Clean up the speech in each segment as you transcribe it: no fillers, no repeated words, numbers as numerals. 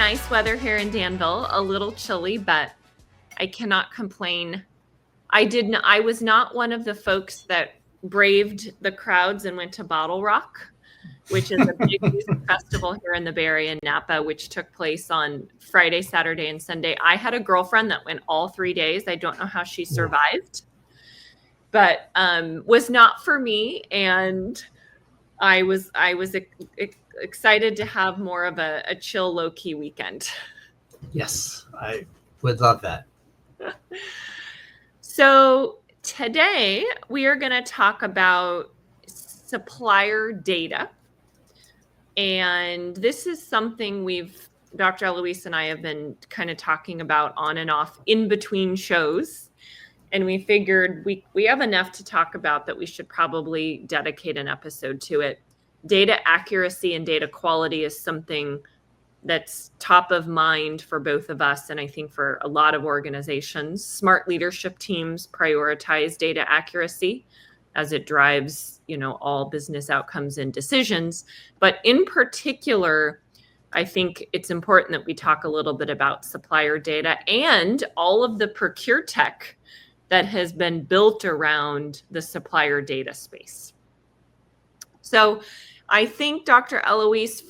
nice weather here in Danville, a little chilly, but I cannot complain. I was not one of the folks that braved the crowds and went to Bottle Rock, which is a big music festival here in the Bay Area in Napa, which took place on Friday, Saturday, and Sunday. I had a girlfriend that went all 3 days. I don't know how she survived, but was not for me. And I was excited to have more of a chill, low-key weekend. Yes, I would love that. So today we are going to talk about supplier data. And this is something Dr. Elouise and I have been kind of talking about on and off in between shows. And we figured we have enough to talk about that we should probably dedicate an episode to it. Data accuracy and data quality is something that's top of mind for both of us, and I think for a lot of organizations. Smart leadership teams prioritize data accuracy as it drives, all business outcomes and decisions. But in particular, I think it's important that we talk a little bit about supplier data and all of the procure tech that has been built around the supplier data space. So I think, Dr. Elouise,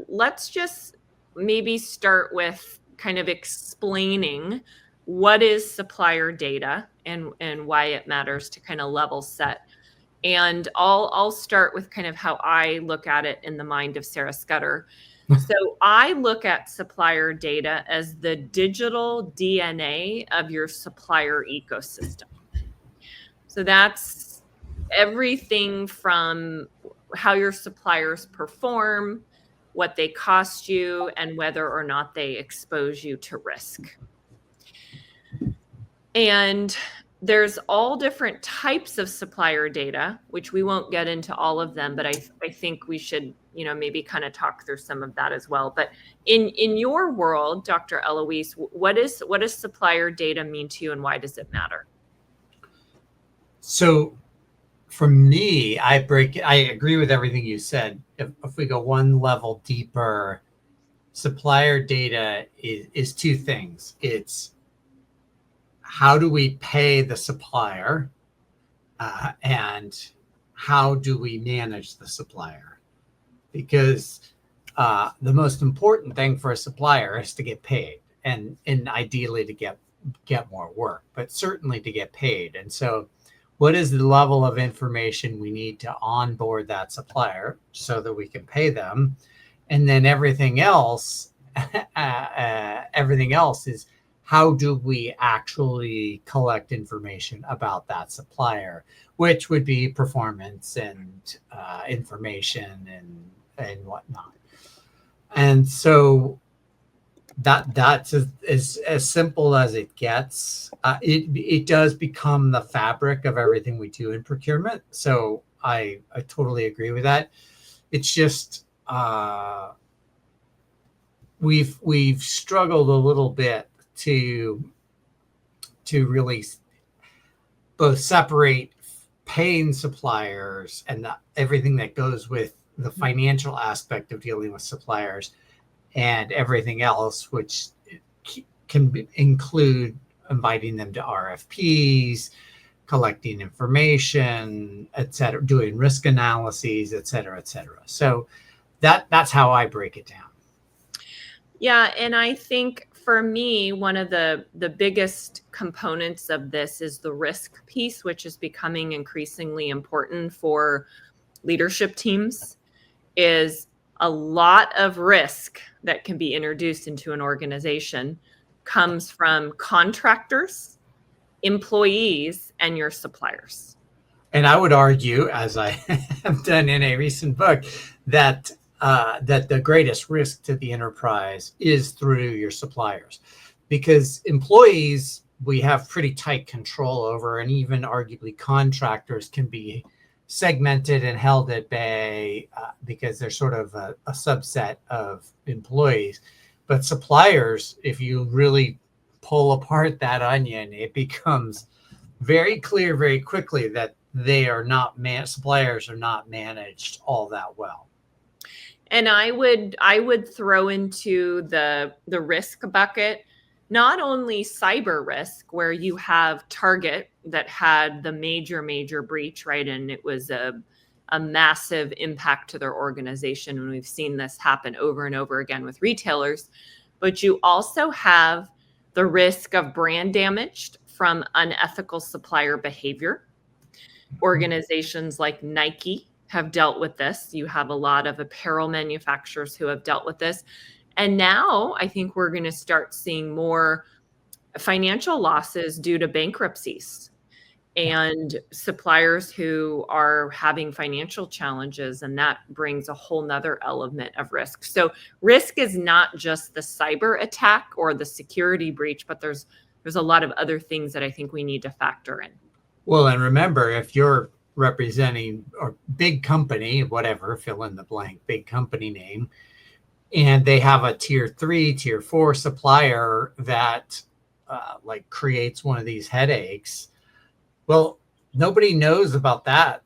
let's just maybe start with kind of explaining what is supplier data and why it matters to kind of level set. And I'll start with kind of how I look at it in the mind of Sarah Scudder. So I look at supplier data as the digital DNA of your supplier ecosystem. So that's everything from how your suppliers perform, what they cost you, and whether or not they expose you to risk. And there's all different types of supplier data, which we won't get into all of them, but I think we should, maybe kind of talk through some of that as well. But in your world, Dr. Elouise, what does supplier data mean to you, and why does it matter? So for me, I agree with everything you said. If we go one level deeper, supplier data is two things. It's how do we pay the supplier, and how do we manage the supplier? Because the most important thing for a supplier is to get paid, and ideally to get more work, but certainly to get paid. And so what is the level of information we need to onboard that supplier so that we can pay them? And then everything else is how do we actually collect information about that supplier, which would be performance and information and whatnot. And so that's as simple as it gets. It does become the fabric of everything we do in procurement. So I totally agree with that. It's just we've struggled a little bit to really both separate paying suppliers and everything that goes with the financial aspect of dealing with suppliers and everything else, which can include inviting them to RFPs, collecting information, et cetera, doing risk analyses, et cetera, et cetera. So that's how I break it down. Yeah, and I think for me, one of the biggest components of this is the risk piece, which is becoming increasingly important for leadership teams, is a lot of risk that can be introduced into an organization comes from contractors, employees, and your suppliers. And I would argue, as I have done in a recent book, that the greatest risk to the enterprise is through your suppliers, because employees we have pretty tight control over, and even arguably contractors can be segmented and held at bay because they're sort of a subset of employees. But suppliers, if you really pull apart that onion, it becomes very clear very quickly that they are not suppliers are not managed all that well. And I would throw into the risk bucket not only cyber risk, where you have Target that had the major breach, right? And it was a massive impact to their organization. And we've seen this happen over and over again with retailers. But you also have the risk of brand damage from unethical supplier behavior. Organizations like Nike have dealt with this. You have a lot of apparel manufacturers who have dealt with this. And now I think we're going to start seeing more financial losses due to bankruptcies and suppliers who are having financial challenges. And that brings a whole nother element of risk. So risk is not just the cyber attack or the security breach, but there's a lot of other things that I think we need to factor in. Well, and remember, if you're representing a big company, whatever, fill in the blank, big company name, and they have a tier 3, tier 4 supplier that like creates one of these headaches, well, nobody knows about that,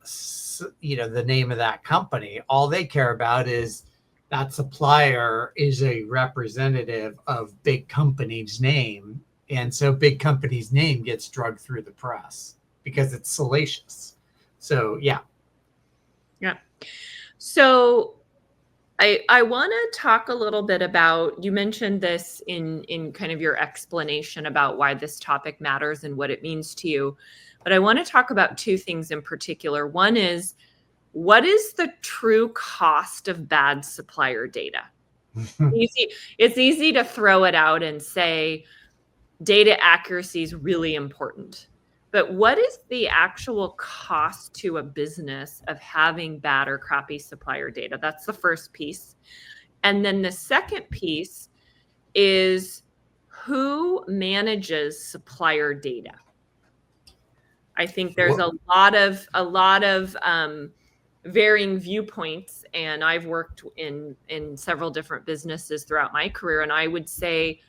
the name of that company. All they care about is that supplier is a representative of big company's name. And so big company's name gets dragged through the press because it's salacious. So, yeah. Yeah. So I want to talk a little bit about, you mentioned this in kind of your explanation about why this topic matters and what it means to you. But I want to talk about two things in particular. One is, what is the true cost of bad supplier data? It's easy to throw it out and say data accuracy is really important. But what is the actual cost to a business of having bad or crappy supplier data? That's the first piece. And then the second piece is, who manages supplier data? I think there's a lot of varying viewpoints, and I've worked in several different businesses throughout my career, and I would say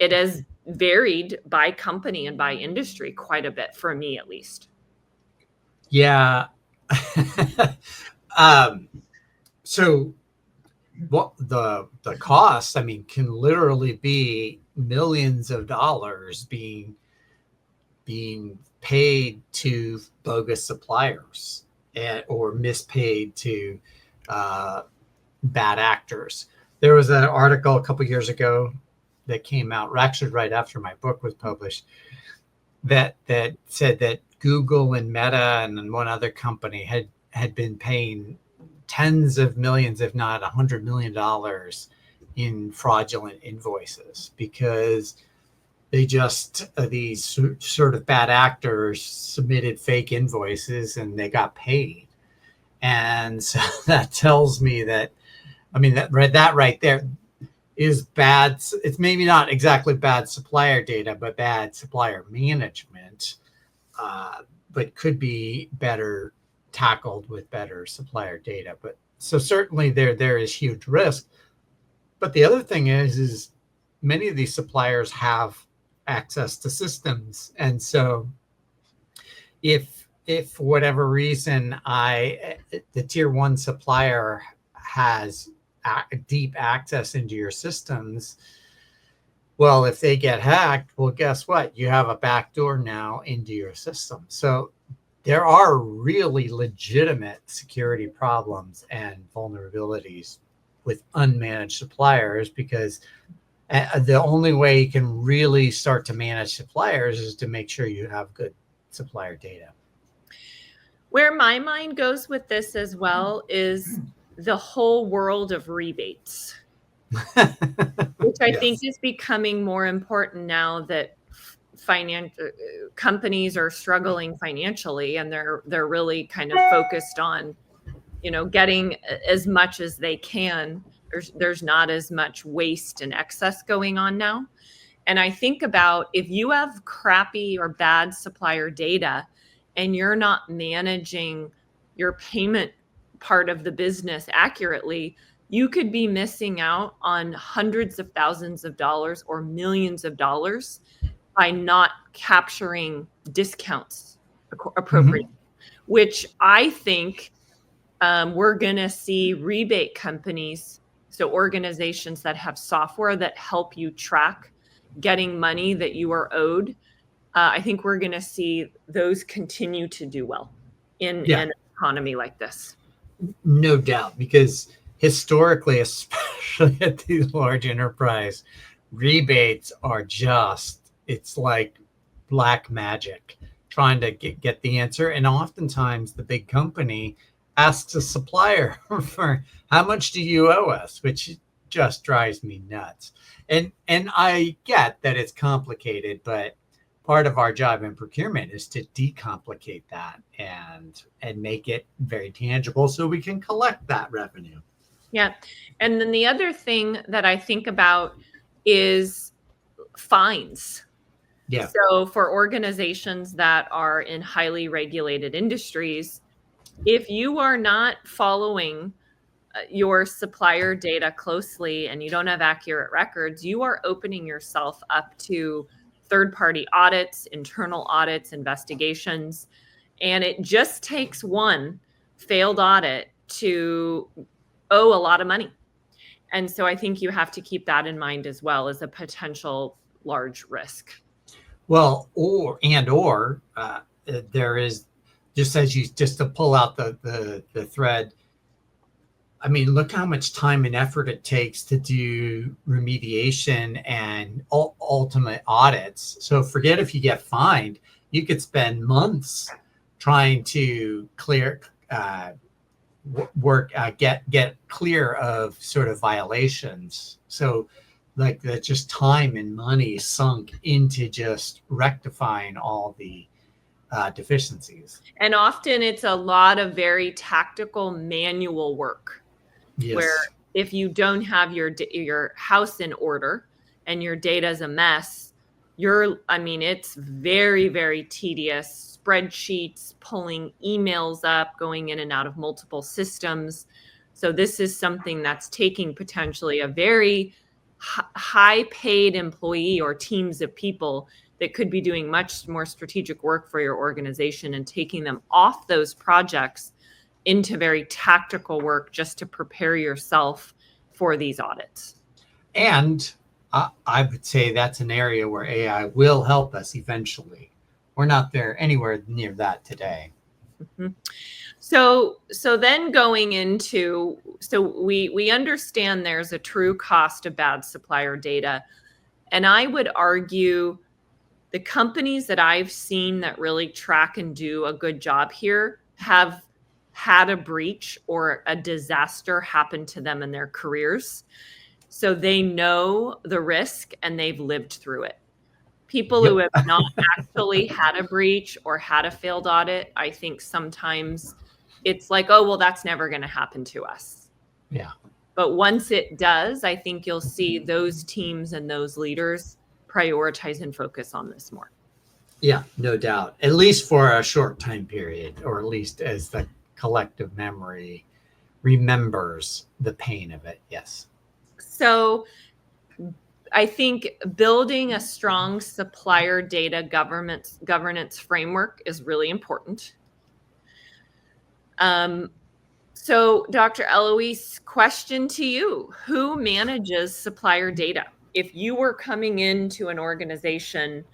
it has varied by company and by industry quite a bit, for me at least. Yeah. So what the cost, I mean, can literally be millions of dollars being paid to bogus suppliers or mispaid to bad actors. There was an article a couple years ago that came out, actually right after my book was published, that said that Google and Meta and one other company had been paying tens of millions, if not $100 million in fraudulent invoices, because they just, these sort of bad actors submitted fake invoices and they got paid. And so that tells me that, I mean, that right there is bad. It's maybe not exactly bad supplier data, but bad supplier management, but could be better tackled with better supplier data. But so certainly there is huge risk. But the other thing is many of these suppliers have access to systems. And so if for whatever reason the tier 1 supplier has deep access into your systems, well, if they get hacked, well, guess what? You have a backdoor now into your system. So there are really legitimate security problems and vulnerabilities with unmanaged suppliers, because the only way you can really start to manage suppliers is to make sure you have good supplier data. Where my mind goes with this as well is the whole world of rebates, which I think is becoming more important now that companies are struggling financially, and they're really kind of focused on, getting as much as they can. There's not as much waste and excess going on now. And I think about, if you have crappy or bad supplier data and you're not managing your payment part of the business accurately, you could be missing out on hundreds of thousands of dollars or millions of dollars by not capturing discounts appropriately, which I think We're going to see rebate companies, so organizations that have software that help you track getting money that you are owed. I think we're going to see those continue to do well in Yeah, an economy like this. no doubt, because historically, especially at these large enterprise, rebates are just, it's like black magic trying to get the answer. And oftentimes the big company asks a supplier for how much do you owe us, which just drives me nuts. And I get that it's complicated, but part of our job in procurement is to decomplicate that and make it very tangible so we can collect that revenue. Yeah. And then the other thing that I think about is fines. Yeah. So for organizations that are in highly regulated industries, if you are not following your supplier data closely and you don't have accurate records, you are opening yourself up to third-party audits, internal audits, investigations, and it just takes one failed audit to owe a lot of money. And so I think you have to keep that in mind as well as a potential large risk. Well, or there is, just as you, just to pull out the thread. I mean, look how much time and effort it takes to do remediation and ultimate audits. So forget if you get fined, you could spend months trying to clear get clear of sort of violations. So like that, just time and money sunk into just rectifying all the deficiencies. And often it's a lot of very tactical manual work. Yes. Where if you don't have your house in order and your data is a mess, it's very, very tedious. Spreadsheets, pulling emails up, going in and out of multiple systems. So this is something that's taking potentially a very high paid employee or teams of people that could be doing much more strategic work for your organization and taking them off those projects into very tactical work just to prepare yourself for these audits. And I would say that's an area where AI will help us eventually. We're not there anywhere near that today. Mm-hmm. So then going into, we understand there's a true cost of bad supplier data. And I would argue the companies that I've seen that really track and do a good job here have had a breach or a disaster happen to them in their careers. So they know the risk and they've lived through it. People who have not actually had a breach or had a failed audit, I think sometimes it's like, oh, well, that's never going to happen to us. Yeah. But once it does, I think you'll see those teams and those leaders prioritize and focus on this more. Yeah, no doubt. At least for a short time period, or at least as the collective memory remembers the pain of it. Yes. So I think building a strong supplier data governance framework is really important. So Dr. Elouise, question to you: who manages supplier data? If you were coming into an organization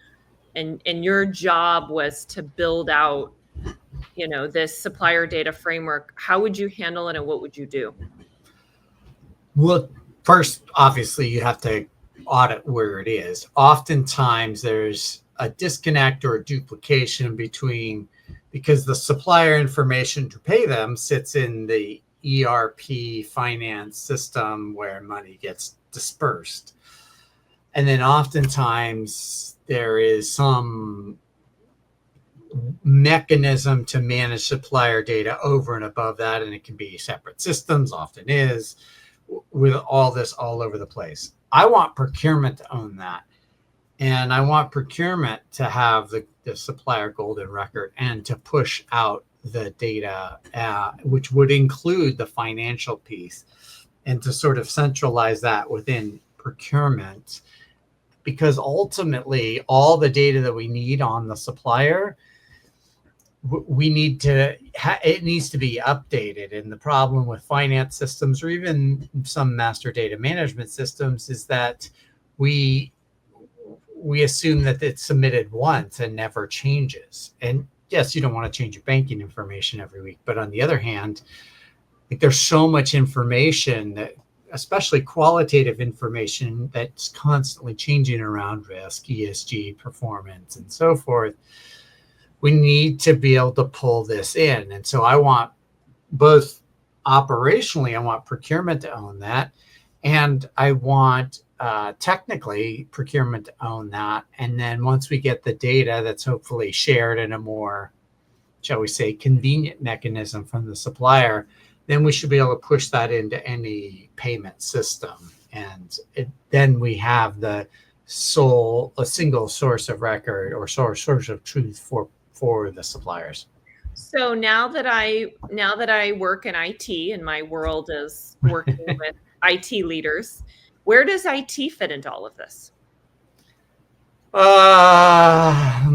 and your job was to build out, this supplier data framework, how would you handle it and what would you do? Well, first, obviously, you have to audit where it is. Oftentimes, there's a disconnect or a duplication because the supplier information to pay them sits in the ERP finance system where money gets dispersed. And then oftentimes there is some mechanism to manage supplier data over and above that, and it can be separate systems, often is, with all this all over the place. I want procurement to own that. And I want procurement to have the supplier golden record and to push out the data, which would include the financial piece, and to sort of centralize that within procurement. Because ultimately, all the data that we need on the supplier we need to it needs to be updated. And the problem with finance systems, or even some master data management systems, is that we we assume that it's submitted once and never changes. And yes, you don't want to change your banking information every week, but on the other hand, like, there's so much information, that especially qualitative information, that's constantly changing around risk, ESG, performance, and so forth. We need to be able to pull this in. And so I want both operationally, I want procurement to own that. And I want technically procurement to own that. And then once we get the data that's hopefully shared in a more, shall we say, convenient mechanism from the supplier, then we should be able to push that into any payment system. And then we have a single source of record, or source of truth for the suppliers. So now that I work in IT and my world is working with IT leaders, where does IT fit into all of this? I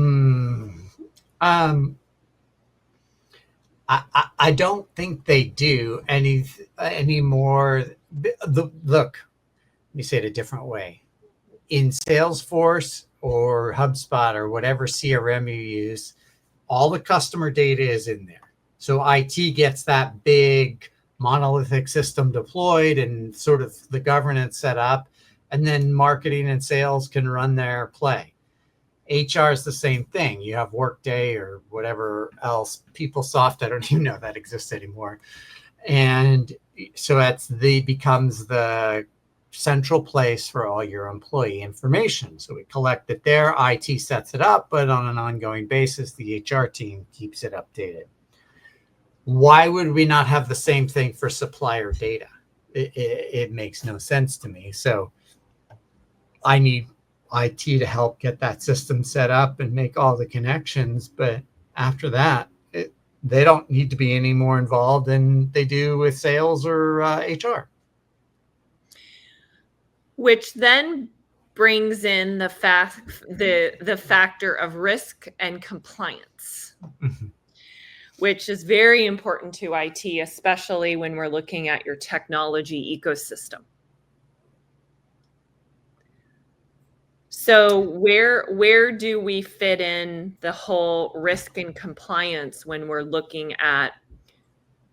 don't think they do any more. Look, let me say it a different way. In Salesforce or HubSpot or whatever CRM you use, all the customer data is in there. So IT gets that big monolithic system deployed and sort of the governance set up, and then marketing and sales can run their play. HR is the same thing. You have Workday or whatever else, PeopleSoft, I don't even know if that exists anymore. And so becomes the central place for all your employee information. So we collect it there, IT sets it up, but on an ongoing basis, the HR team keeps it updated. Why would we not have the same thing for supplier data? It makes no sense to me. So I need IT to help get that system set up and make all the connections. But after that, they don't need to be any more involved than they do with sales or HR. Which then brings in the factor of risk and compliance, which is very important to IT, especially when we're looking at your technology ecosystem. So where do we fit in the whole risk and compliance when we're looking at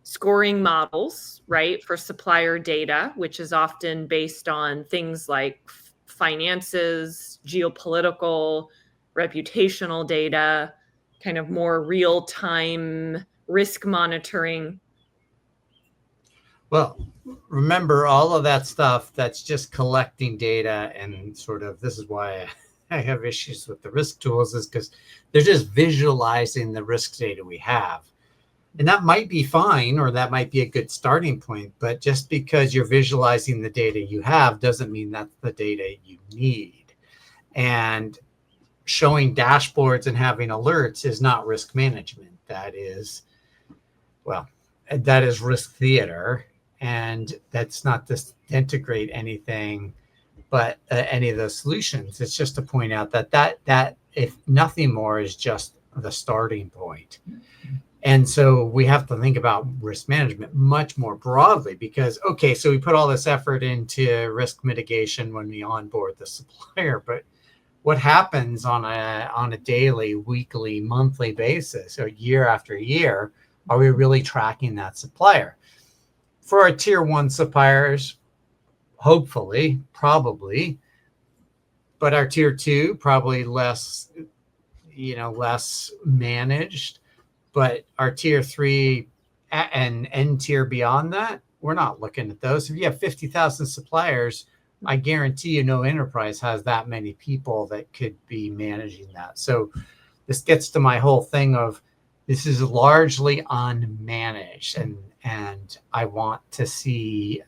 scoring models, right, for supplier data, which is often based on things like finances, geopolitical, reputational data, kind of more real-time risk monitoring? Well, remember, all of that stuff, that's just collecting data, and sort of, this is why I have issues with the risk tools, is because they're just visualizing the risk data we have. And that might be fine, or that might be a good starting point, but just because you're visualizing the data you have doesn't mean that's the data you need. And showing dashboards and having alerts is not risk management. That is risk theater. And that's not to integrate anything, but any of those solutions. It's just to point out that if nothing more, is just the starting point. And so we have to think about risk management much more broadly, because, okay, so we put all this effort into risk mitigation when we onboard the supplier, but what happens on a daily, weekly, monthly basis, or year after year? Are we really tracking that supplier? For our tier one suppliers, hopefully, probably, but our tier two, probably less managed. But our tier three and end tier beyond that, we're not looking at those. If you have 50,000 suppliers, I guarantee you no enterprise has that many people that could be managing that. So this gets to my whole thing of, this is largely unmanaged, and I want to see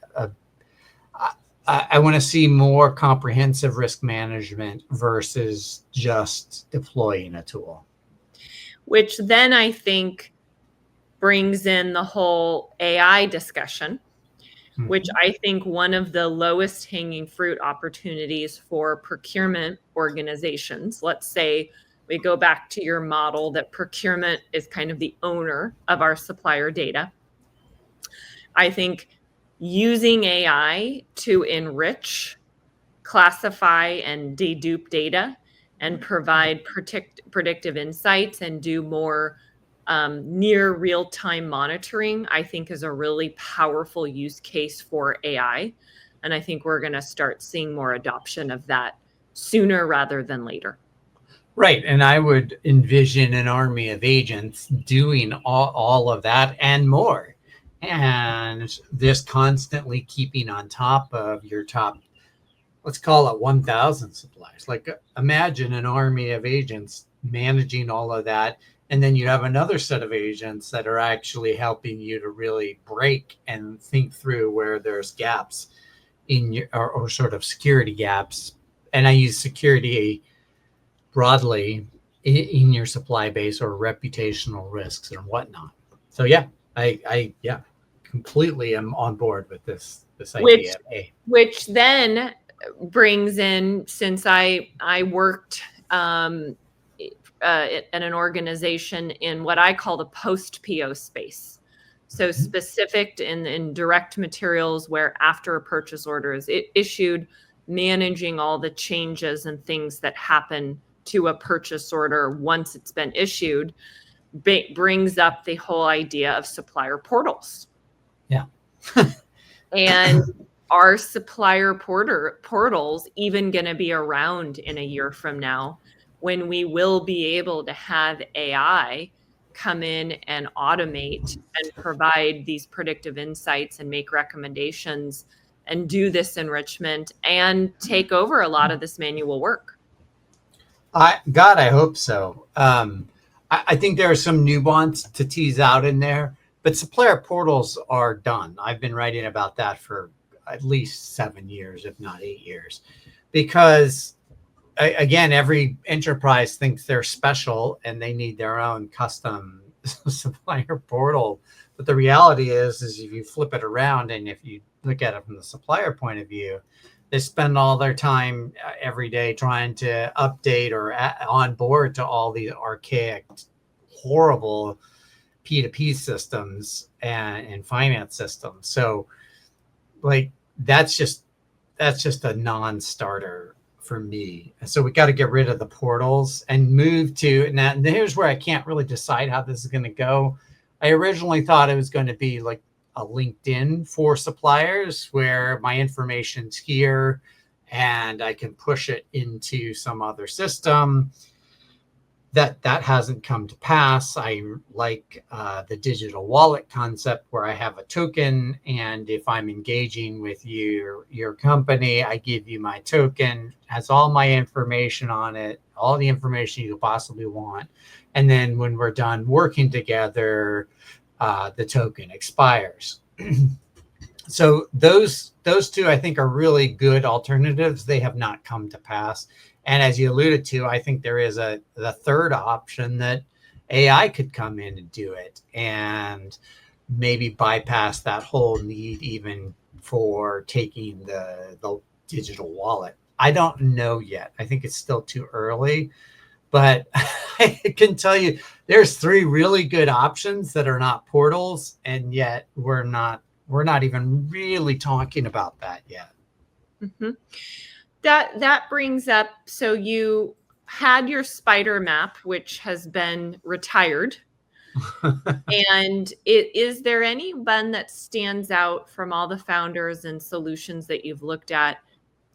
I want to see more comprehensive risk management versus just deploying a tool. Which then I think brings in the whole AI discussion, which I think one of the lowest hanging fruit opportunities for procurement organizations, let's say We go back to your model that procurement is kind of the owner of our supplier data. I think using AI to enrich, classify, and dedupe data and provide predictive insights and do more near real-time monitoring, I think is a really powerful use case for AI. And I think we're going to start seeing more adoption of that sooner rather than later. Right. And I would envision an army of agents doing all of that and more. And just constantly keeping on top of your top, let's call it 1,000 suppliers. Like imagine an army of agents managing all of that. And then you have another set of agents that are actually helping you to really break and think through where there's gaps in your, or sort of security gaps. And I use security broadly in your supply base or reputational risks and whatnot. So yeah, I completely am on board with this idea. Which then brings in, since I worked at an organization in what I call the post PO space. So specific in direct materials where after a purchase order is issued, managing all the changes and things that happen to a purchase order once it's been issued, brings up the whole idea of supplier portals. Yeah. And are supplier portals even going to be around in a year from now, when we will be able to have AI come in and automate and provide these predictive insights and make recommendations and do this enrichment and take over a lot of this manual work? I hope so. I think there are some nuance to tease out in there, but supplier portals are done. I've been writing about that for at least 7 years, if not 8 years, because again, every enterprise thinks they're special and they need their own custom supplier portal. But the reality is if you flip it around and if you look at it from the supplier point of view, they spend all their time every day trying to update or onboard to all the archaic, horrible P2P systems and finance systems. So like, that's just a non-starter for me. So we got to get rid of the portals and move to, now here's where I can't really decide how this is going to go. I originally thought it was going to be like a LinkedIn for suppliers where my information's here and I can push it into some other system. That hasn't come to pass. I like the digital wallet concept where I have a token, and if I'm engaging with your company, I give you my token, has all my information on it, all the information you possibly want, and then when we're done working together, the token expires. So those two I think are really good alternatives. They have not come to pass. And as you alluded to, I think there is the third option that AI could come in and do it and maybe bypass that whole need even for taking the digital wallet. I don't know yet. I think it's still too early, but I can tell you there's 3 really good options that are not portals, and yet we're not even really talking about that yet. Mm-hmm. That brings up, so you had your spider map, which has been retired. And is there any one that stands out from all the founders and solutions that you've looked at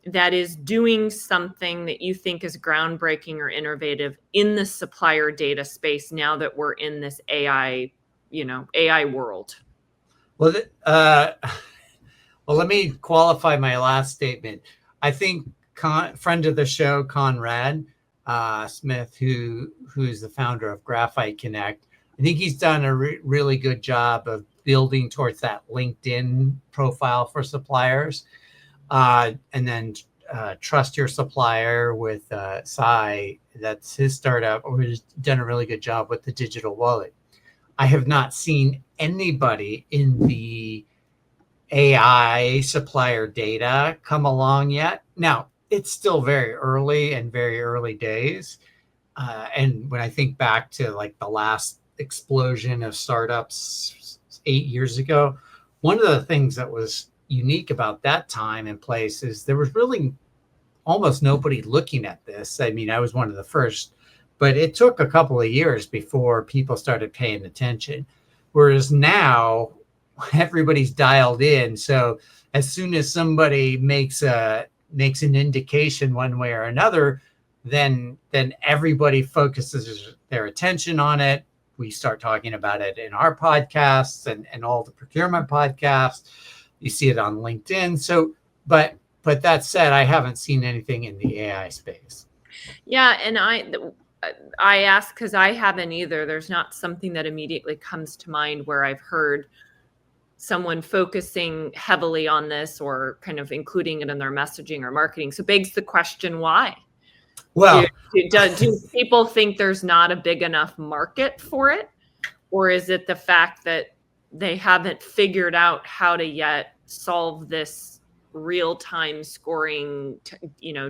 that is doing something that you think is groundbreaking or innovative in the supplier data space now that we're in this AI world? Well, let me qualify my last statement. I think friend of the show, Conrad Smith, who's the founder of Graphite Connect, I think he's done a really good job of building towards that LinkedIn profile for suppliers. And then Trust Your Supplier with Sai, that's his startup, who's done a really good job with the digital wallet. I have not seen anybody in the AI supplier data come along yet. Now, it's still very early days. And when I think back to like the last explosion of startups 8 years ago, one of the things that was unique about that time and place is there was really almost nobody looking at this. I mean, I was one of the first, but it took a couple of years before people started paying attention. Whereas now everybody's dialed in. So as soon as somebody makes an indication one way or another, then everybody focuses their attention on it. We start talking about it in our podcasts and all the procurement podcasts. You see it on LinkedIn. So, but that said, I haven't seen anything in the AI space. Yeah, and I ask because I haven't either. There's not something that immediately comes to mind where I've heard someone focusing heavily on this or kind of including it in their messaging or marketing. So begs the question, why? Well, do people think there's not a big enough market for it? Or is it the fact that they haven't figured out how to yet solve this real-time scoring,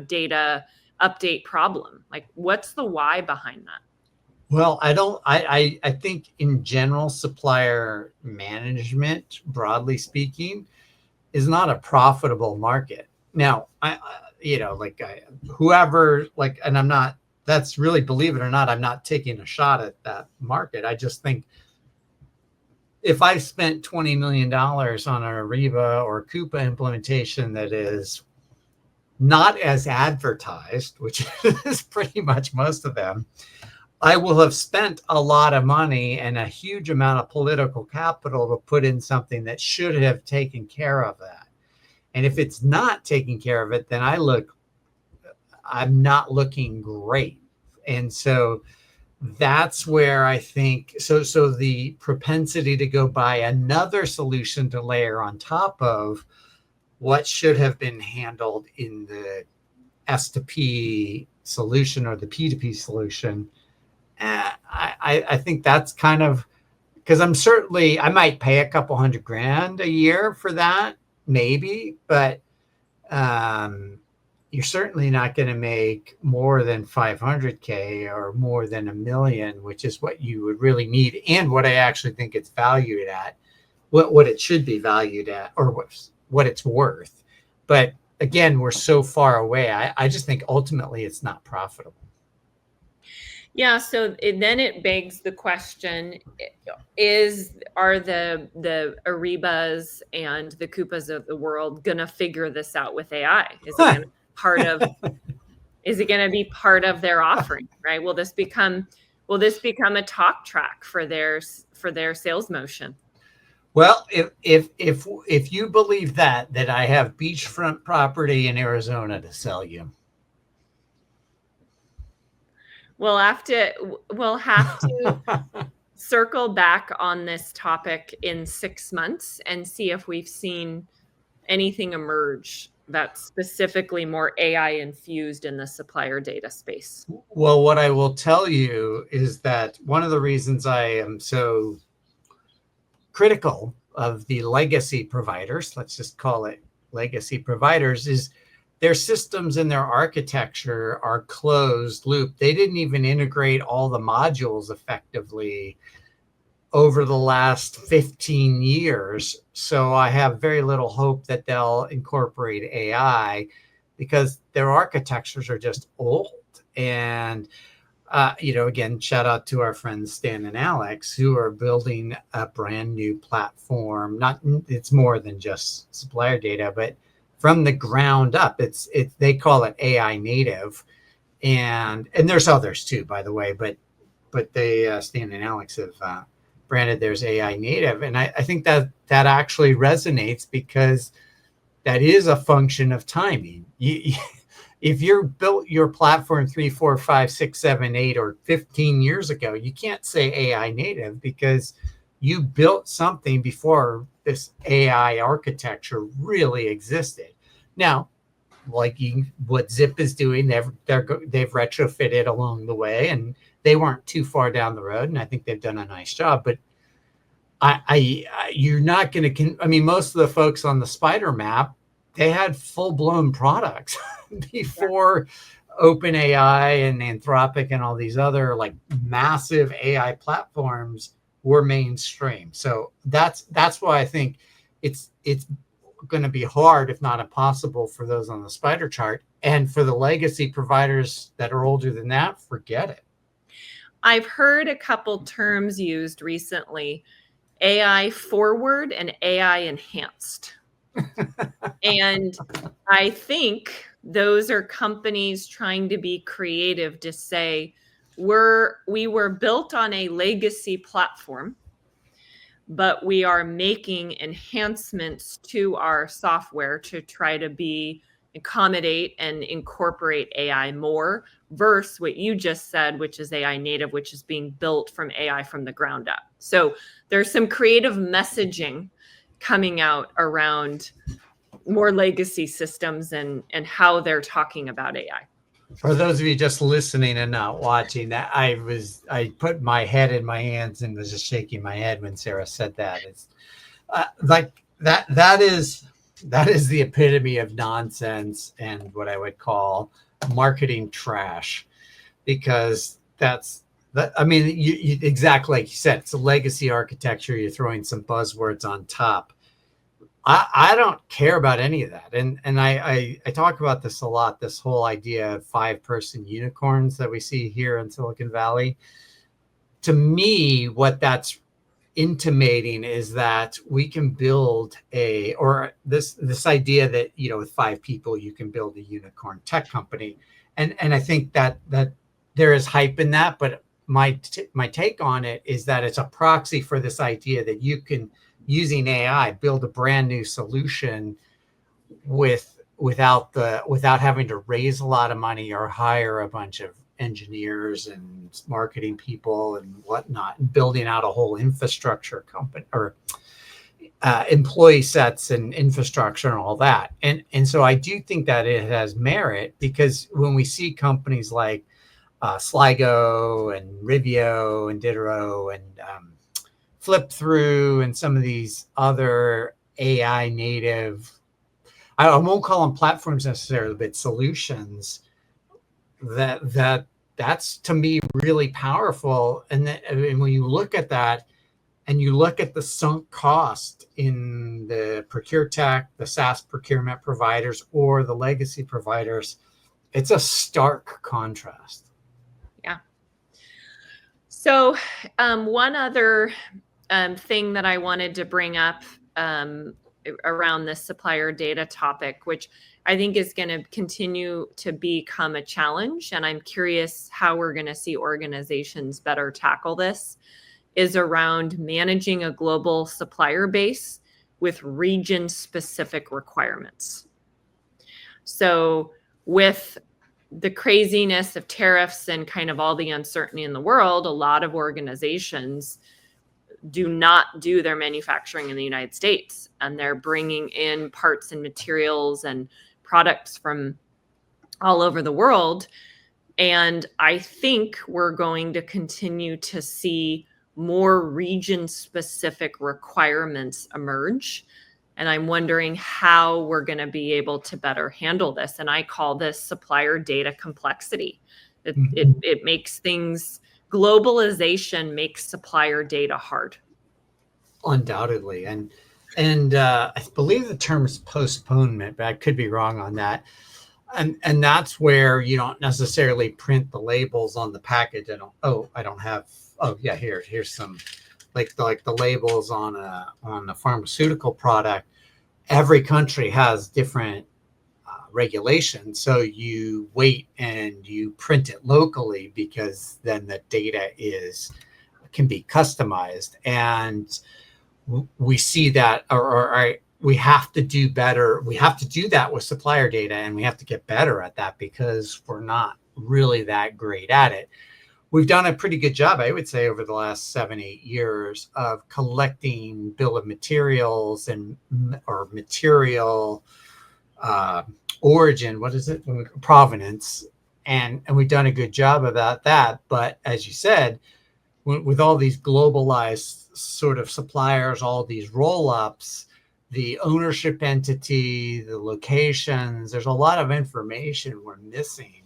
data update problem? Like, what's the why behind that? well, I think in general, supplier management, broadly speaking, is not a profitable market. Now, whoever, like, and I'm not, that's really, believe it or not, I'm not taking a shot at that market. I just think if I've spent $20 million on a Ariba or Coupa implementation that is not as advertised, which is pretty much most of them, I will have spent a lot of money and a huge amount of political capital to put in something that should have taken care of that. And if it's not taking care of it, then I'm not looking great. And so that's where I think, so the propensity to go buy another solution to layer on top of what should have been handled in the S2P solution or the P2P solution, I think that's kind of, because I might pay a couple $100,000 a year for that, maybe, but you're certainly not going to make more than 500K or more than $1 million, which is what you would really need, and what I actually think it's valued at, what it should be valued at, or what it's worth. But again, we're so far away. I just think ultimately it's not profitable. Yeah, so then it begs the question: are the Aribas and the Coupas of the world gonna figure this out with AI? Is it gonna be part of their offering? Right? Will this become a talk track for their sales motion? Well, if you believe that I have beachfront property in Arizona to sell you. We'll have to circle back on this topic in 6 months and see if we've seen anything emerge that's specifically more AI infused in the supplier data space. Well, what I will tell you is that one of the reasons I am so critical of the legacy providers, let's just call it legacy providers, is their systems and their architecture are closed loop. They didn't even integrate all the modules effectively over the last 15 years. So I have very little hope that they'll incorporate AI because their architectures are just old. And, again, shout out to our friends Stan and Alex, who are building a brand new platform. It's more than just supplier data, but from the ground up. They call it AI native, and there's others too, by the way, but they Stan and Alex have branded theirs AI native, and I think that actually resonates because that is a function of timing. If you're built your platform 3, 4, 5, 6, 7, 8, or 15 years ago, you can't say AI native because you built something before this AI architecture really existed. Now, like what Zip is doing, they've retrofitted along the way, and they weren't too far down the road, and I think they've done a nice job. But you're not going to. I mean, most of the folks on the Spider map, they had full blown products before OpenAI and Anthropic and all these other like massive AI platforms were mainstream. So that's why I think it's going to be hard, if not impossible, for those on the spider chart. And for the legacy providers that are older than that, forget it. I've heard a couple terms used recently, AI forward and AI enhanced. And I think those are companies trying to be creative to say, we were built on a legacy platform, but we are making enhancements to our software to try to accommodate and incorporate AI more, versus what you just said, which is AI native, which is being built from AI from the ground up. So there's some creative messaging coming out around more legacy systems and how they're talking about AI. For those of you just listening and not watching, that I put my head in my hands and was just shaking my head when Sarah said that. It's like that is the epitome of nonsense and what I would call marketing trash, because that's that. I mean, you exactly like you said, it's a legacy architecture. You're throwing some buzzwords on top. I don't care about any of that. And I talk about this a lot, this whole idea of 5-person unicorns that we see here in Silicon Valley. To me, what that's intimating is that we can build this idea that, with 5 people, you can build a unicorn tech company. And I think that there is hype in that, but my take on it is that it's a proxy for this idea that you can, using AI, build a brand new solution without having to raise a lot of money or hire a bunch of engineers and marketing people and whatnot, and building out a whole infrastructure company or employee sets and infrastructure and all that. And so I do think that it has merit, because when we see companies like Sligo and Rivio and Ditero and Flip Through and some of these other AI native, I won't call them platforms necessarily, but solutions, that's to me really powerful. And when you look at that and you look at the sunk cost in the procure tech, the SaaS procurement providers or the legacy providers, it's a stark contrast. Yeah. So one other thing that I wanted to bring up around this supplier data topic, which I think is going to continue to become a challenge, and I'm curious how we're going to see organizations better tackle this, is around managing a global supplier base with region-specific requirements. So with the craziness of tariffs and kind of all the uncertainty in the world, a lot of organizations do not do their manufacturing in the United States, and they're bringing in parts and materials and products from all over the world. And I think we're going to continue to see more region-specific requirements emerge. And I'm wondering how we're going to be able to better handle this. And I call this supplier data complexity. It makes things, globalization makes supplier data hard. Undoubtedly. And I believe the term is postponement, but I could be wrong on that. And that's where you don't necessarily print the labels on the package. Here's some like the labels on a pharmaceutical product. Every country has different regulations, so you wait and you print it locally, because then the data can be customized. And we see that, we have to do better. We have to do that with supplier data, and we have to get better at that, because we're not really that great at it. We've done a pretty good job, I would say, over the last 7-8 years of collecting bill of materials or material origin, provenance, and we've done a good job about that. But as you said, with all these globalized sort of suppliers, all these roll-ups, the ownership entity, the locations, there's a lot of information we're missing.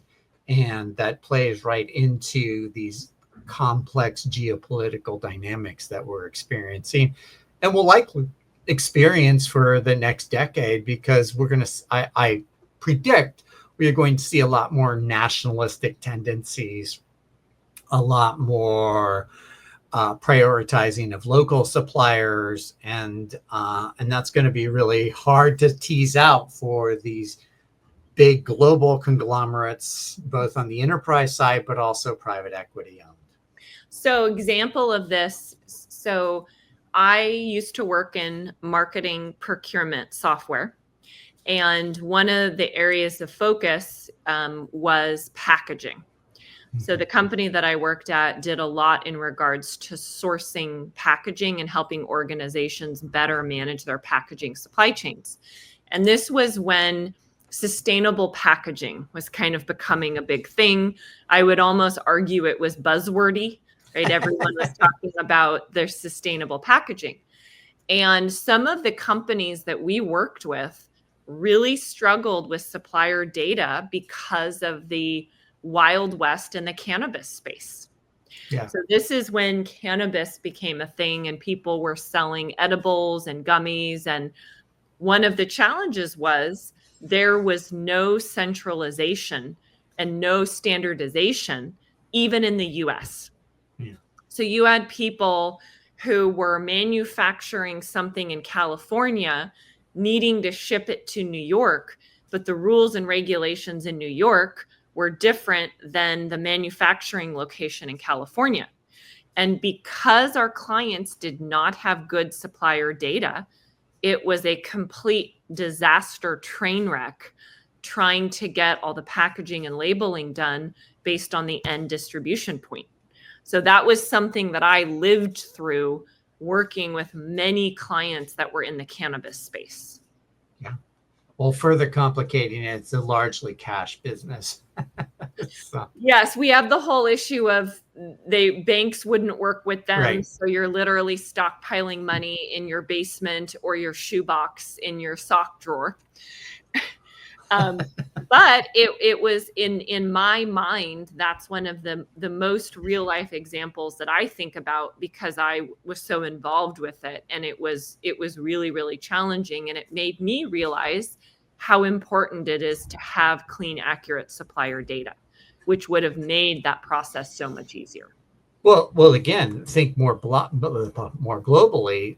And that plays right into these complex geopolitical dynamics that we're experiencing and will likely experience for the next decade, because I predict we are going to see a lot more nationalistic tendencies, a lot more prioritizing of local suppliers, and that's going to be really hard to tease out for these big global conglomerates, both on the enterprise side, but also private equity owned. So, example of this. So, I used to work in marketing procurement software. And one of the areas of focus was packaging. So the company that I worked at did a lot in regards to sourcing packaging and helping organizations better manage their packaging supply chains. And this was when sustainable packaging was kind of becoming a big thing. I would almost argue it was buzzwordy, right? Everyone was talking about their sustainable packaging. And some of the companies that we worked with really struggled with supplier data because of the Wild West in the cannabis space. Yeah. So this is when cannabis became a thing and people were selling edibles and gummies. And one of the challenges was there was no centralization and no standardization, even in the US. Yeah. So you had people who were manufacturing something in California needing to ship it to New York, but the rules and regulations in New York were different than the manufacturing location in California. And because our clients did not have good supplier data, it was a complete disaster train wreck trying to get all the packaging and labeling done based on the end distribution point. So that was something that I lived through working with many clients that were in the cannabis space. Yeah. Well, further complicating it, it's a largely cash business. So. Yes, we have the whole issue of banks wouldn't work with them. Right. So you're literally stockpiling money in your basement or your shoebox in your sock drawer. But it was in my mind, that's one of the most real life examples that I think about because I was so involved with it. And it was really, really challenging. And it made me realize how important it is to have clean, accurate supplier data, which would have made that process so much easier. Well, again, think more globally.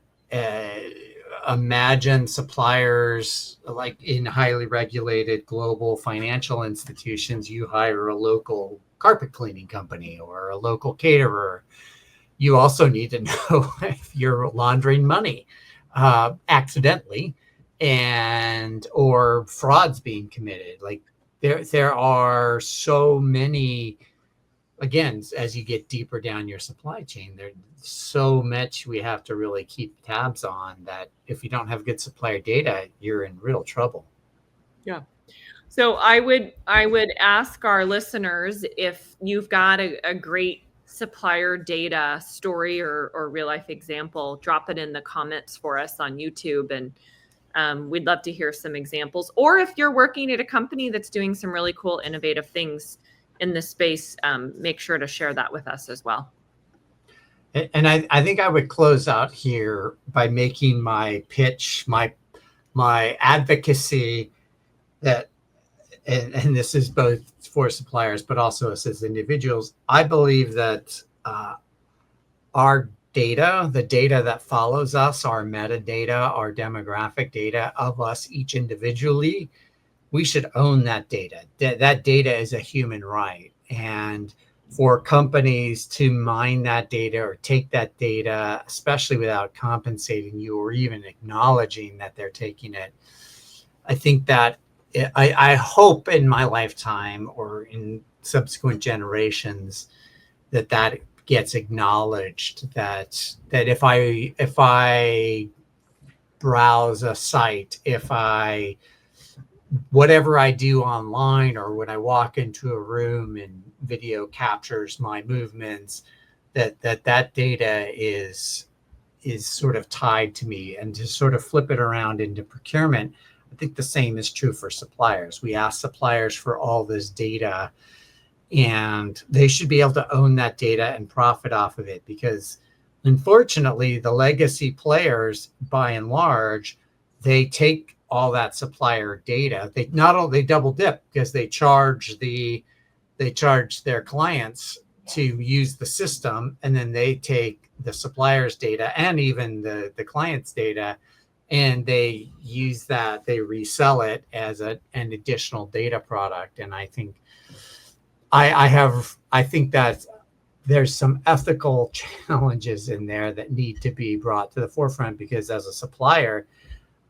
Imagine suppliers like in highly regulated global financial institutions. You hire a local carpet cleaning company or a local caterer. You also need to know if you're laundering money accidentally or fraud's being committed. Like there are so many. Again, as you get deeper down your supply chain, there's so much we have to really keep tabs on that if you don't have good supplier data, you're in real trouble. Yeah. So I would ask our listeners if you've got a great supplier data story or real life example, drop it in the comments for us on YouTube. And we'd love to hear some examples. Or if you're working at a company that's doing some really cool, innovative things in this space, make sure to share that with us as well. And I think I would close out here by making my pitch, my advocacy that, and this is both for suppliers, but also us as individuals. I believe that our data, the data that follows us, our metadata, our demographic data of us each individually, we should own that data. That data is a human right. And for companies to mine that data or take that data, especially without compensating you or even acknowledging that they're taking it, I think that I hope in my lifetime or in subsequent generations that gets acknowledged, that if I browse a site, whatever I do online or when I walk into a room and video captures my movements, that data is sort of tied to me. And to sort of flip it around into procurement, I think the same is true for suppliers. We ask suppliers for all this data and they should be able to own that data and profit off of it, because unfortunately the legacy players, by and large, they take all that supplier data. They not only double dip, because they charge their clients to use the system, and then they take the supplier's data and even the client's data, and they use that, they resell it as an additional data product. And I think I think that there's some ethical challenges in there that need to be brought to the forefront, because as a supplier,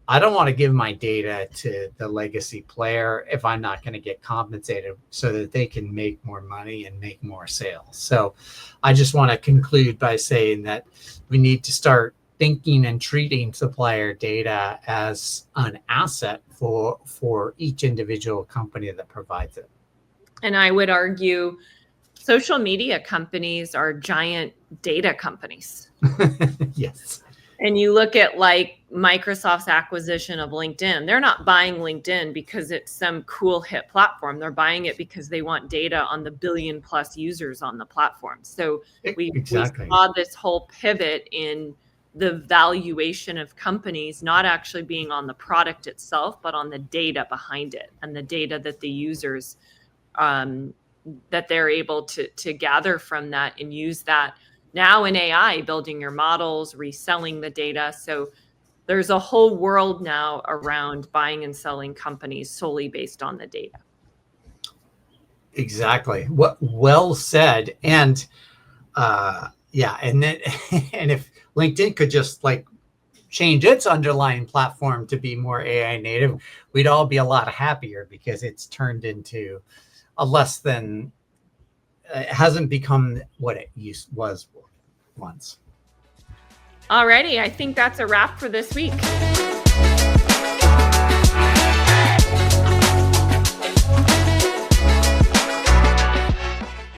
I don't want to give my data to the legacy player if I'm not going to get compensated, so that they can make more money and make more sales. So I just want to conclude by saying that we need to start thinking and treating supplier data as an asset for each individual company that provides it. And I would argue social media companies are giant data companies. Yes. And you look at like Microsoft's acquisition of LinkedIn, they're not buying LinkedIn because it's some cool hit platform. They're buying it because they want data on the 1 billion plus users on the platform. So we saw this whole pivot in the valuation of companies not actually being on the product itself, but on the data behind it, and the data that the users that they're able to gather from that and use that now in AI, building your models, reselling the data. So there's a whole world now around buying and selling companies solely based on the data. Exactly. What well said. And yeah, and then and if LinkedIn could just like change its underlying platform to be more AI native, we'd all be a lot happier, because it's turned into a less than, it hasn't become what it was once. Alrighty, I think that's a wrap for this week.